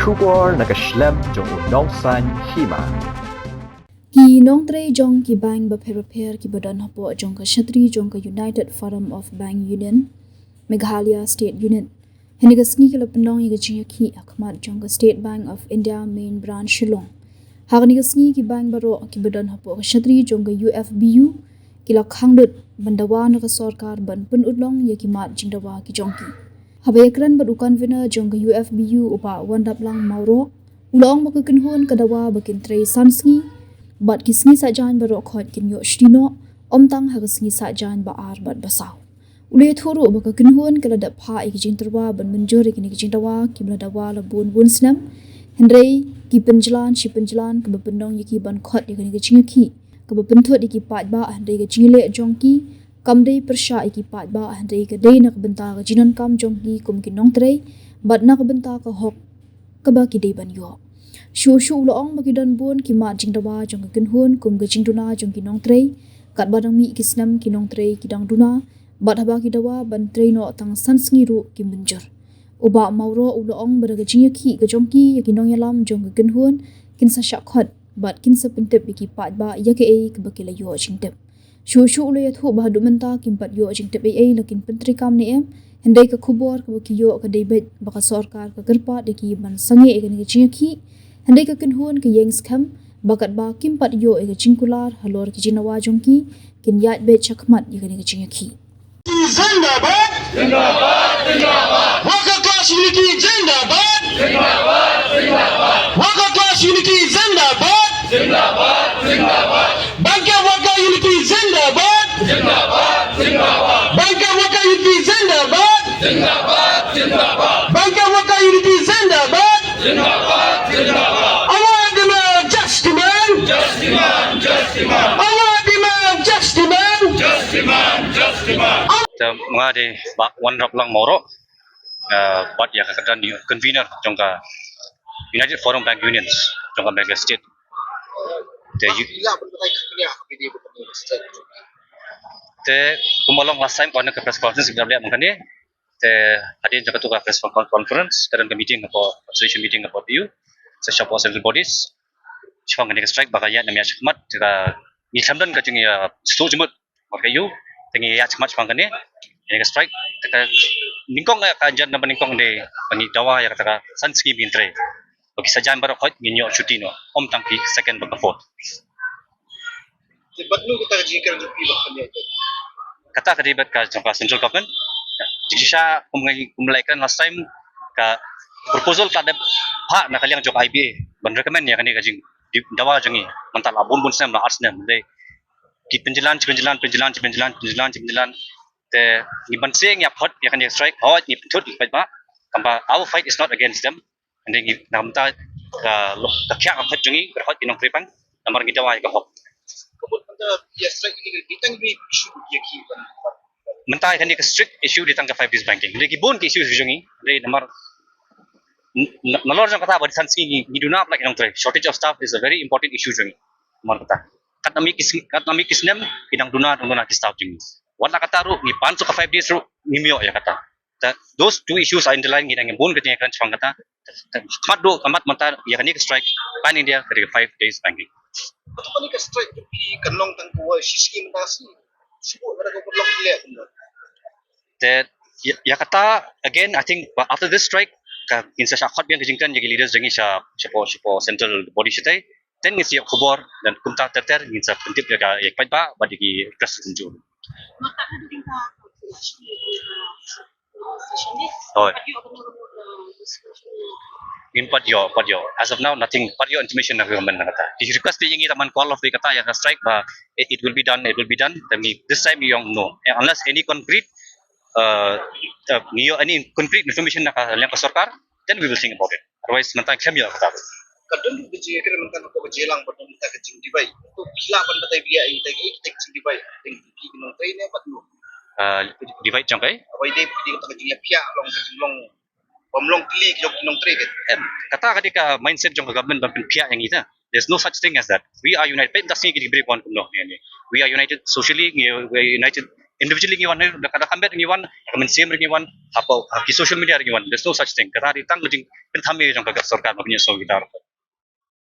Shubor nakaslem jong Nongsan Hima. Ki Nongtrei jong ki bank ba pher ki badan hapo jong ka Shatri jong ka United Forum of Bank Union Meghalaya State Unit heniga Sngi ki Pynlong yiga Jingïakhih Hakhmat jong ka State Bank of India main branch Shillong hagniga Sngi ki bank baro ki badan hapo ka Shatri jong ka UFBU ki Khang ban Dawa na ka sarkar ban Pynlong ya ki mat jing Dawa ki jong ki habayakran badu convener jong ka UFBU upa wandap lang mauro ulong ba ka kinhun ka Dawa ba kin Trei Sngi bat ki Sngi sajan baro khot kin yo shtino omtang ha Sngi sajan ba ar bat basaw ule thoro ba ka kinhun kala da pha ik jintarwa ban munjore ki jintawa ki bla dawa la bun snam hendrei ki penjalan ka ba pendong yiki ban khot ki Jingïakhih ka ba penthot ki pat ba hendrei ka jingile jongki kamdei persha ki pat ba hendrei ka dei nak benta ka jinon kam jongki kum ki Nongtrei bat nak benta ka hok ka ba ki dei ban yo Shu loong bagi dan bun ki mat jing Dawa jong ka kinhun kum ga jing duna jong ki Nongtrei kat badang mi ki snam ki Nongtrei ki dang duna bat haba ki Dawa ban Trei no tang Sngi ru ki munjur uba mauro uloong bada ga Jingïakhih ga jongki ya ki nong yalam jong ka kinhun kin sa shakhot bat kin sa pentep ki pat ba ya ke ei ka ba ki la yo jing tep Shu ulo ya thu ba du menta kim pat yo jing tep ei lakin pentri kam ne em hendai ka khubor ka ba ki yo ka debet ba ka sarkar ka gerpa de ki ban sange ka ni Jingïakhih hendai ka kinhun ka yengs kham bakat ba kim pat yo e jingkular halor ki jinawa jongki kin yat be Hakhmat ya ni Jingïakhih Zindabad Zindabad Zindabad Worker class unity Zindabad Zindabad Zindabad Worker class unity Zindabad Zindabad Zindabad Banker worker unity Zindabad Zindabad Zindabad Banker worker unity Zindabad Zindabad Zindabad Banker worker unity Zindabad Zindabad Zindabad Our demand just demand just demand just demand Our demand just demand just demand just demand mga de one rap lang moro bat ya kakadan di convener jongka United Forum Bank Unions jongka Mega State te kumalong last time kona ke press conference kita lihat mengkani te hadin jaka tu press conference kadang ke meeting apa association meeting apa PU sesya central bodies chong ngani strike bakaya namanya Hakhmat jika ni samdan ka jing ya stu jemut makayu tengi ya Hakhmat mangkani ini strike kita ningkong ka jan na ningkong de pangi Dawa ya kata Sngi bin Trei bagi sajan baru khot minyo shutino om tangki second baka fourth batnu kita jikar jupi bakanya kata kadibat ka jangka central government jikisha kumlaikan last time ka proposal kada ha na kaliang jok IBA ban recommend ya kani ka jing Dawa jangi mental abun sam la arts nam de ki penjalan te ni banseng ya phot ya kan strike hot ni thut pa ba kamba our fight is not against them and then namta ka kya ka phot jungi ka hot inong tripang namar kita wa ka hok kabut anda ya strike ni ditang bi issue ya ki mentai kan ni ka strict issue ditang ka 5 days banking le ki bon ki issue jungi le namar nalor jang kata ba Sngi ni do not like inong Trei shortage of staff is a very important issue jungi namar kata katnami kisnem idang duna ki staff jungi wala kataru ni panso ka 5 days ru nimyo ya kata those two issues are underlying ngidang bon katnya kan chang kata khado kamat mata ya kan strike pan India dari 5 days banking apa ni ka strike di kanong tang ko sisi masi subo ada ko blok lihat that ya kata again I think after this strike ka insa Hakhmat biang kejingkan jadi leaders jangi siapa central body sitai then ngisi khobor dan kumta terter ngisa pentip jaga ya pa bagi president jun maka tingkat oh in patio as of now nothing patio information na government kata di request yang taman call of the kata yang strike it will be done tapi this time you know unless any concrete any concrete information na yang ke sarkar then we will think about it otherwise nanti kami ya kata kadang di jika kira mentang ko jelang pada minta ke jing dibai tu bila pan batai biya kita jing dibai tinggi gunung Trei ne patnu divide jangkai awai dei kita ke jing pia long ke long pemlong klik jok gunung Trei kata ketika mindset jong government ban pihak yang itu there's no such thing as that we are united tapi Sngi di break one kumno we are united socially we are united individually ngiwan kada kambet ngiwan kamen sim ngiwan apa ki social media ngiwan there's no such thing kata ditang lejing kan thame jong ka sarkar mabnya so gitar